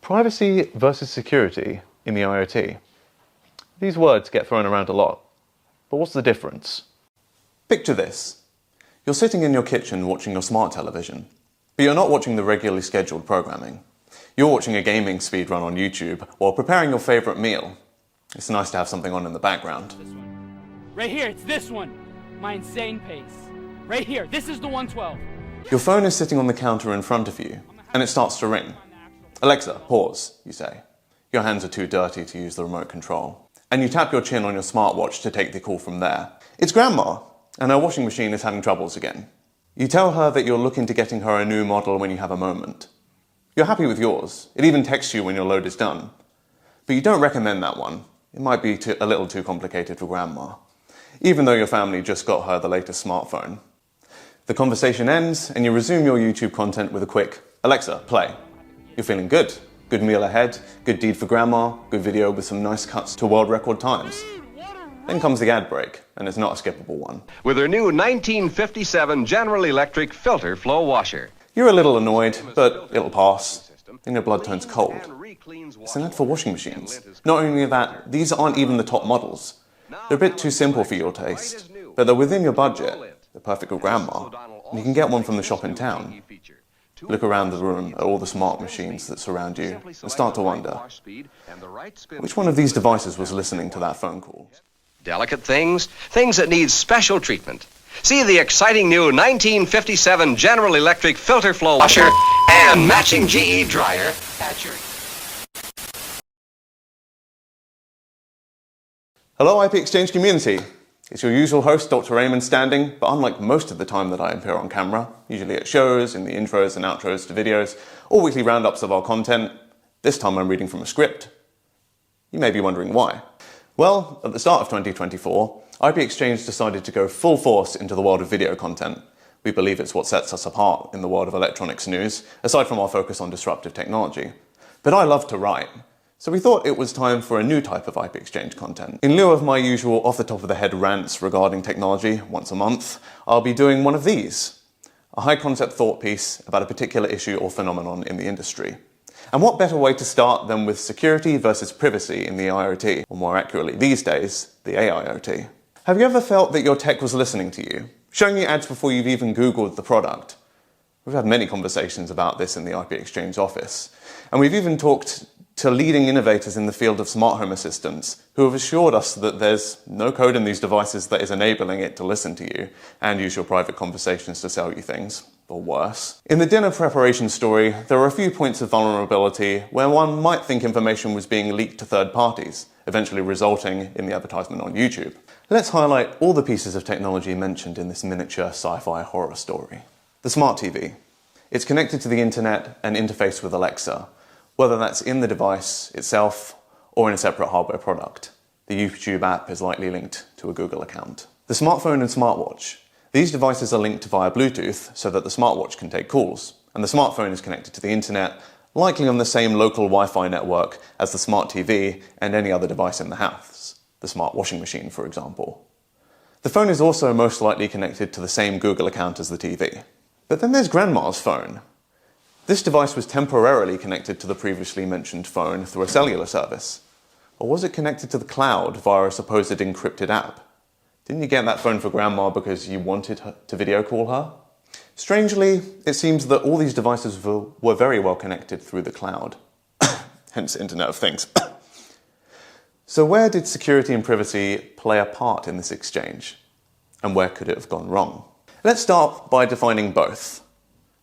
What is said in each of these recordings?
Privacy versus security in the IoT. These words get thrown around a lot, but what's the difference? Picture this. You're sitting in your kitchen watching your smart television, but you're not watching the regularly scheduled programming. You're watching a gaming speedrun on YouTube while preparing your favourite meal. It's nice to have something on in the background. Right here, it's this one. My insane pace. Right here, this is the 112. Your phone is sitting on the counter in front of you, and it starts to ring. Alexa, pause, you say. Your hands are too dirty to use the remote control. And you tap your chin on your smartwatch to take the call from there. It's Grandma, and her washing machine is having troubles again. You tell her that you're looking to getting her a new model when you have a moment. You're happy with yours. It even texts you when your load is done. But you don't recommend that one. It might be a little too complicated for Grandma, even though your family just got her the latest smartphone. The conversation ends, and you resume your YouTube content with a quick, Alexa, play. You're feeling good. Good meal ahead, good deed for Grandma, good video with some nice cuts to world record times. Then comes the ad break, and it's not a skippable one. With her new 1957 General Electric filter flow washer. You're a little annoyed, but it'll pass. Then your blood turns cold. It's an ad for washing machines. Not only that, these aren't even the top models. They're a bit too simple for your taste, but they're within your budget. They're perfect for Grandma, and you can get one from the shop in town. Look around the room at all the smart machines that surround you and start to wonder, which one of these devices was listening to that phone call? Delicate things, things that need special treatment. See the exciting new 1957 General Electric filter flow washer and matching GE dryer at your... Hello ipXchange community. It's your usual host, Dr. Eamon Standing, but unlike most of the time that I appear on camera, usually at shows, in the intros and outros to videos, or weekly roundups of our content, this time I'm reading from a script. You may be wondering why. Well, at the start of 2024, ipXchange decided to go full force into the world of video content. We believe it's what sets us apart in the world of electronics news, aside from our focus on disruptive technology. But I love to write. So we thought it was time for a new type of ipXchange content. In lieu of my usual off-the-top-of-the-head rants regarding technology once a month, I'll be doing one of these. A high-concept thought piece about a particular issue or phenomenon in the industry. And what better way to start than with security versus privacy in the IoT, or more accurately these days, the AIoT. Have you ever felt that your tech was listening to you, showing you ads before you've even Googled the product? We've had many conversations about this in the ipXchange office, and we've even talked to leading innovators in the field of smart home assistants who have assured us that there's no code in these devices that is enabling it to listen to you and use your private conversations to sell you things, or worse. In the dinner preparation story, there are a few points of vulnerability where one might think information was being leaked to third parties, eventually resulting in the advertisement on YouTube. Let's highlight all the pieces of technology mentioned in this miniature sci-fi horror story. The smart TV. It's connected to the internet and interfaced with Alexa, whether that's in the device itself or in a separate hardware product. The YouTube app is likely linked to a Google account. The smartphone and smartwatch. These devices are linked via Bluetooth so that the smartwatch can take calls, and the smartphone is connected to the internet, likely on the same local Wi-Fi network as the smart TV and any other device in the house, the smart washing machine, for example. The phone is also most likely connected to the same Google account as the TV. But then there's Grandma's phone. This device was temporarily connected to the previously mentioned phone through a cellular service. Or was it connected to the cloud via a supposed encrypted app? Didn't you get that phone for Grandma because you wanted to video call her? Strangely, it seems that all these devices were very well connected through the cloud. Hence Internet of Things. So where did security and privacy play a part in this exchange? And where could it have gone wrong? Let's start by defining both.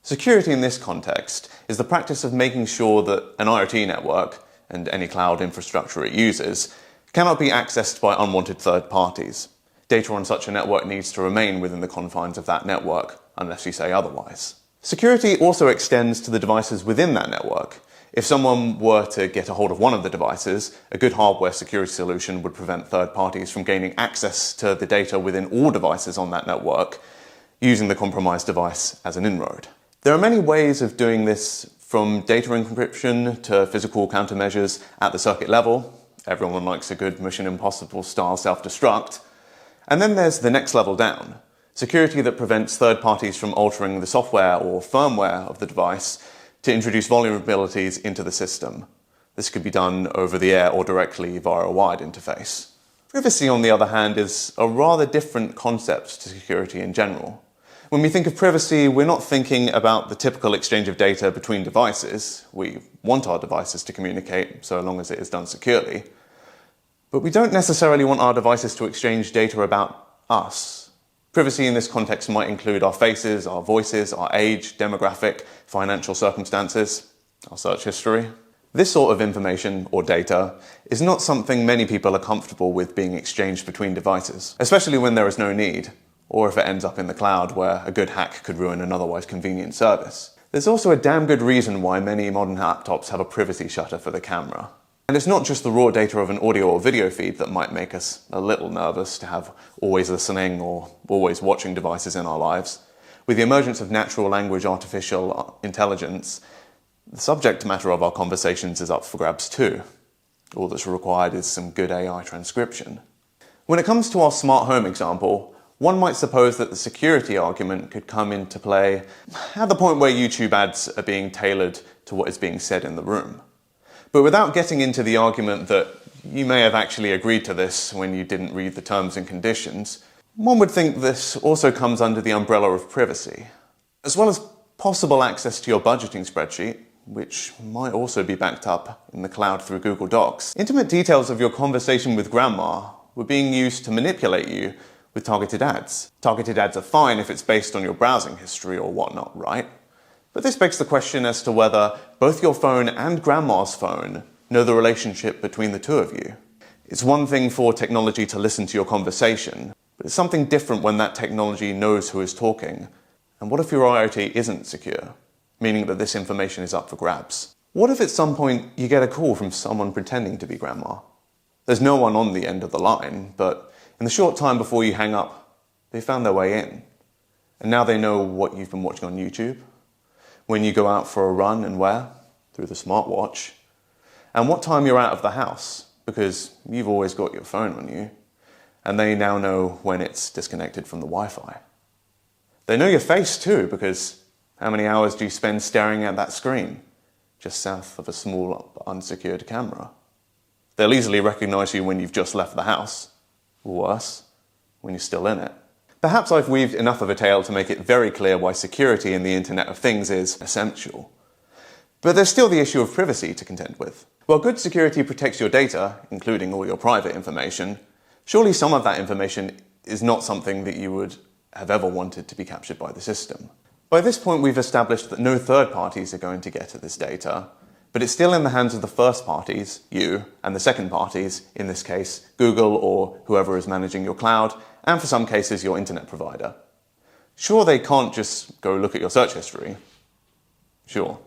Security in this context is the practice of making sure that an IoT network, and any cloud infrastructure it uses, cannot be accessed by unwanted third parties. Data on such a network needs to remain within the confines of that network, unless you say otherwise. Security also extends to the devices within that network. If someone were to get a hold of one of the devices, a good hardware security solution would prevent third parties from gaining access to the data within all devices on that network, using the compromised device as an inroad. There are many ways of doing this, from data encryption to physical countermeasures at the circuit level. Everyone likes a good Mission Impossible style self-destruct. And then there's the next level down, security that prevents third parties from altering the software or firmware of the device to introduce vulnerabilities into the system. This could be done over the air or directly via a wired interface. Privacy, on the other hand, is a rather different concept to security in general. When we think of privacy, we're not thinking about the typical exchange of data between devices. We want our devices to communicate so long as it is done securely. But we don't necessarily want our devices to exchange data about us. Privacy in this context might include our faces, our voices, our age, demographic, financial circumstances, our search history. This sort of information, or data, is not something many people are comfortable with being exchanged between devices, especially when there is no need, or if it ends up in the cloud where a good hack could ruin an otherwise convenient service. There's also a damn good reason why many modern laptops have a privacy shutter for the camera. And it's not just the raw data of an audio or video feed that might make us a little nervous to have always listening or always watching devices in our lives. With the emergence of natural language artificial intelligence, the subject matter of our conversations is up for grabs too. All that's required is some good AI transcription. When it comes to our smart home example, one might suppose that the security argument could come into play at the point where YouTube ads are being tailored to what is being said in the room. But without getting into the argument that you may have actually agreed to this when you didn't read the terms and conditions, one would think this also comes under the umbrella of privacy. As well as possible access to your budgeting spreadsheet, which might also be backed up in the cloud through Google Docs, intimate details of your conversation with grandma were being used to manipulate you with targeted ads. Targeted ads are fine if it's based on your browsing history or whatnot, right? But this begs the question as to whether both your phone and grandma's phone know the relationship between the two of you. It's one thing for technology to listen to your conversation, but it's something different when that technology knows who is talking. And what if your IoT isn't secure, meaning that this information is up for grabs? What if at some point you get a call from someone pretending to be grandma? There's no one on the end of the line, but in the short time before you hang up, they found their way in. And now they know what you've been watching on YouTube, when you go out for a run and where, through the smartwatch, and what time you're out of the house, because you've always got your phone on you, and they now know when it's disconnected from the Wi-Fi. They know your face too, because how many hours do you spend staring at that screen, just south of a small unsecured camera? They'll easily recognize you when you've just left the house, or worse, when you're still in it. Perhaps I've weaved enough of a tale to make it very clear why security in the Internet of Things is essential. But there's still the issue of privacy to contend with. While good security protects your data, including all your private information, surely some of that information is not something that you would have ever wanted to be captured by the system. By this point, we've established that no third parties are going to get at this data, but it's still in the hands of the first parties, you, and the second parties, in this case, Google or whoever is managing your cloud, and for some cases, your internet provider. Sure, they can't just go look at your search history. Sure.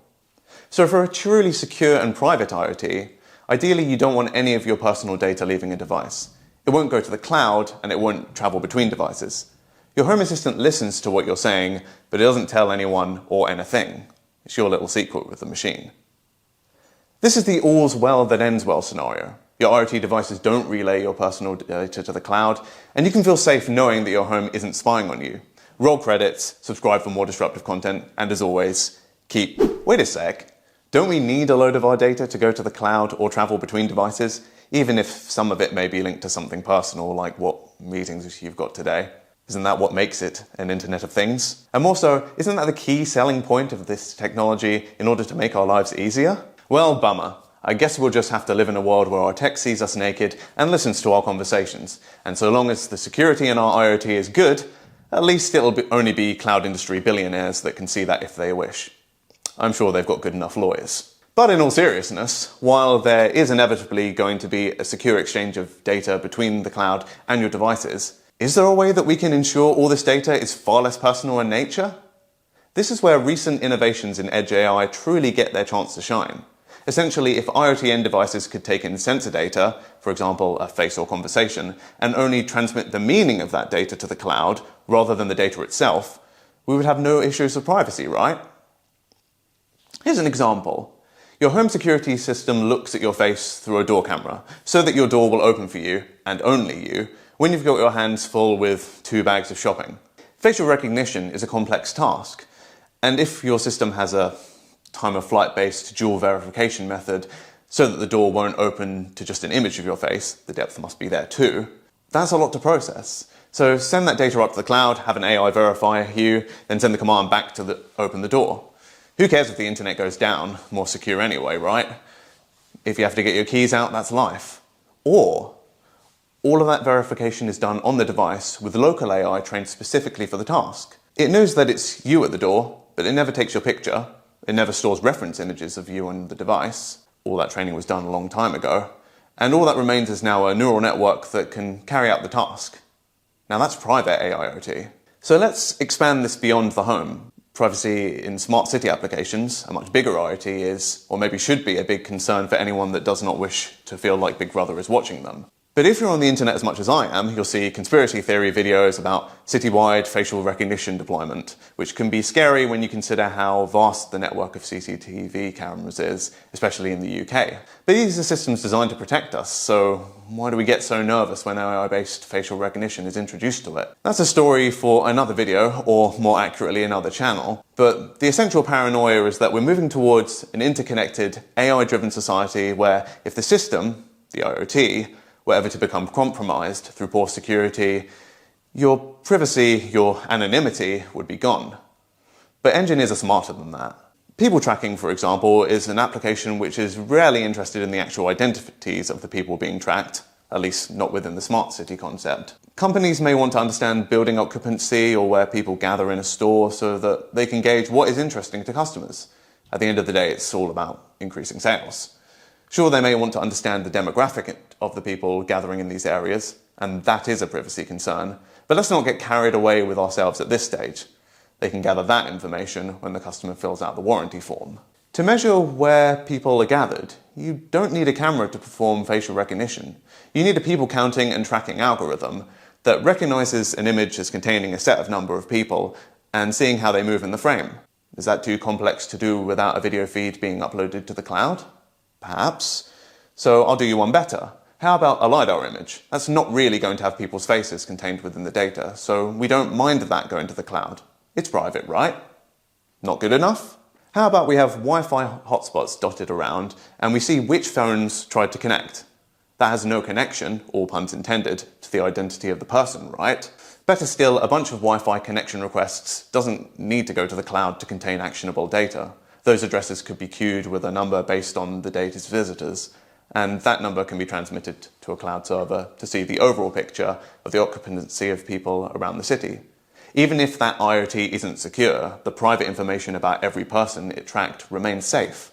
So for a truly secure and private IoT, ideally you don't want any of your personal data leaving a device. It won't go to the cloud, and it won't travel between devices. Your Home Assistant listens to what you're saying, but it doesn't tell anyone or anything. It's your little secret with the machine. This is the all's well that ends well scenario. Your IoT devices don't relay your personal data to the cloud, and you can feel safe knowing that your home isn't spying on you. Roll credits, subscribe for more disruptive content, and as always, wait a sec, don't we need a load of our data to go to the cloud or travel between devices, even if some of it may be linked to something personal like what meetings you've got today? Isn't that what makes it an Internet of Things? And more so, isn't that the key selling point of this technology in order to make our lives easier? Well, bummer. I guess we'll just have to live in a world where our tech sees us naked and listens to our conversations. And so long as the security in our IoT is good, at least it'll only be cloud industry billionaires that can see that if they wish. I'm sure they've got good enough lawyers. But in all seriousness, while there is inevitably going to be a secure exchange of data between the cloud and your devices, is there a way that we can ensure all this data is far less personal in nature? This is where recent innovations in Edge AI truly get their chance to shine. Essentially, if IoT end devices could take in sensor data, for example, a face or conversation, and only transmit the meaning of that data to the cloud rather than the data itself, we would have no issues of privacy, right? Here's an example. Your home security system looks at your face through a door camera so that your door will open for you, and only you, when you've got your hands full with 2 bags of shopping. Facial recognition is a complex task, and if your system has a time-of-flight-based dual verification method so that the door won't open to just an image of your face. The depth must be there too. That's a lot to process. So send that data up to the cloud, have an AI verify you, then send the command back to open the door. Who cares if the internet goes down? More secure anyway, right? If you have to get your keys out, that's life. Or all of that verification is done on the device with local AI trained specifically for the task. It knows that it's you at the door, but it never takes your picture. It never stores reference images of you on the device. All that training was done a long time ago. And all that remains is now a neural network that can carry out the task. Now that's private AIoT. So let's expand this beyond the home. Privacy in smart city applications, a much bigger IoT, is, or maybe should be, a big concern for anyone that does not wish to feel like Big Brother is watching them. But if you're on the internet as much as I am, you'll see conspiracy theory videos about citywide facial recognition deployment, which can be scary when you consider how vast the network of CCTV cameras is, especially in the UK. But these are systems designed to protect us, so why do we get so nervous when AI-based facial recognition is introduced to it? That's a story for another video, or more accurately, another channel. But the essential paranoia is that we're moving towards an interconnected, AI-driven society where if the system, the IoT, were ever to become compromised through poor security, your privacy, your anonymity would be gone. But engineers are smarter than that. People tracking, for example, is an application which is rarely interested in the actual identities of the people being tracked, at least not within the smart city concept. Companies may want to understand building occupancy or where people gather in a store so that they can gauge what is interesting to customers. At the end of the day, it's all about increasing sales. Sure, they may want to understand the demographic of the people gathering in these areas, and that is a privacy concern, but let's not get carried away with ourselves at this stage. They can gather that information when the customer fills out the warranty form. To measure where people are gathered, you don't need a camera to perform facial recognition. You need a people counting and tracking algorithm that recognizes an image as containing a set number of people and seeing how they move in the frame. Is that too complex to do without a video feed being uploaded to the cloud? Perhaps. So I'll do you one better. How about a LiDAR image? That's not really going to have people's faces contained within the data, so we don't mind that going to the cloud. It's private, right? Not good enough? How about we have Wi-Fi hotspots dotted around and we see which phones tried to connect? That has no connection, all puns intended, to the identity of the person, right? Better still, a bunch of Wi-Fi connection requests doesn't need to go to the cloud to contain actionable data. Those addresses could be queued with a number based on the data's visitors, and that number can be transmitted to a cloud server to see the overall picture of the occupancy of people around the city. Even if that IoT isn't secure, the private information about every person it tracked remains safe.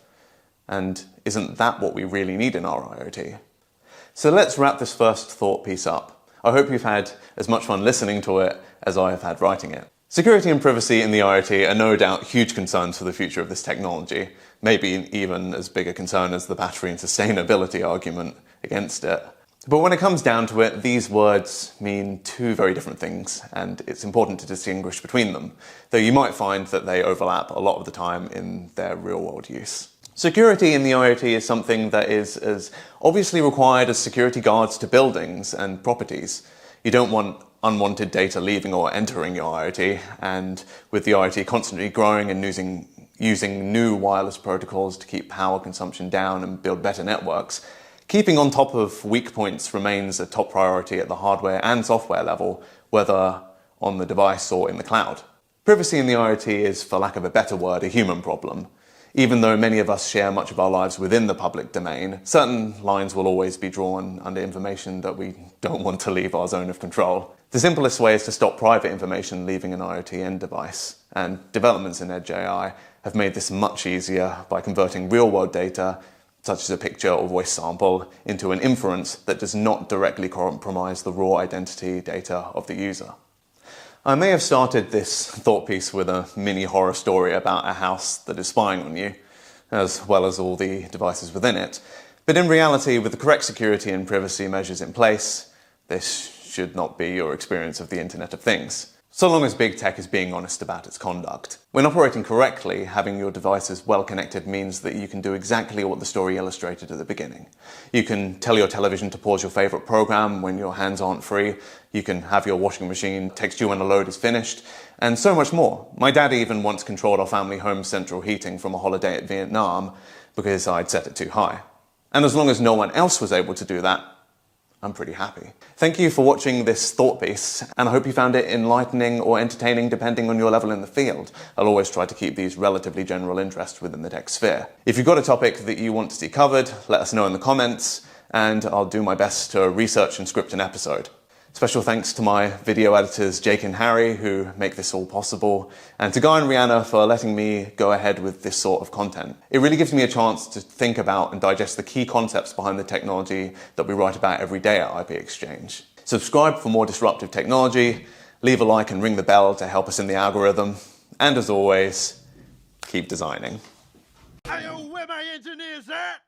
And isn't that what we really need in our IoT? So let's wrap this first thought piece up. I hope you've had as much fun listening to it as I have had writing it. Security and privacy in the IoT are no doubt huge concerns for the future of this technology, maybe even as big a concern as the battery and sustainability argument against it. But when it comes down to it, these words mean two very different things, and it's important to distinguish between them, though you might find that they overlap a lot of the time in their real-world use. Security in the IoT is something that is as obviously required as security guards to buildings and properties. You don't want unwanted data leaving or entering your IoT, and with the IoT constantly growing and using new wireless protocols to keep power consumption down and build better networks, keeping on top of weak points remains a top priority at the hardware and software level, whether on the device or in the cloud. Privacy in the IoT is, for lack of a better word, a human problem. Even though many of us share much of our lives within the public domain, certain lines will always be drawn under information that we don't want to leave our zone of control. The simplest way is to stop private information leaving an IoT end device, and developments in Edge AI have made this much easier by converting real-world data, such as a picture or voice sample, into an inference that does not directly compromise the raw identity data of the user. I may have started this thought piece with a mini horror story about a house that is spying on you, as well as all the devices within it. But in reality, with the correct security and privacy measures in place, this should not be your experience of the Internet of Things. so long as big tech is being honest about its conduct. When operating correctly, having your devices well connected means that you can do exactly what the story illustrated at the beginning. You can tell your television to pause your favorite program when your hands aren't free. You can have your washing machine text you when a load is finished, and so much more. My dad even once controlled our family home's central heating from a holiday at Vietnam because I'd set it too high. And as long as no one else was able to do that, I'm pretty happy. Thank you for watching this thought piece, and I hope you found it enlightening or entertaining depending on your level in the field. I'll always try to keep these relatively general interests within the tech sphere. If you've got a topic that you want to see covered, let us know in the comments, and I'll do my best to research and script an episode. Special thanks to my video editors Jake and Harry, who make this all possible, and to Guy and Rihanna for letting me go ahead with this sort of content. It really gives me a chance to think about and digest the key concepts behind the technology that we write about every day at ipXchange. Subscribe for more disruptive technology, leave a like and ring the bell to help us in the algorithm, and as always, keep designing. Hey, where my engineers at?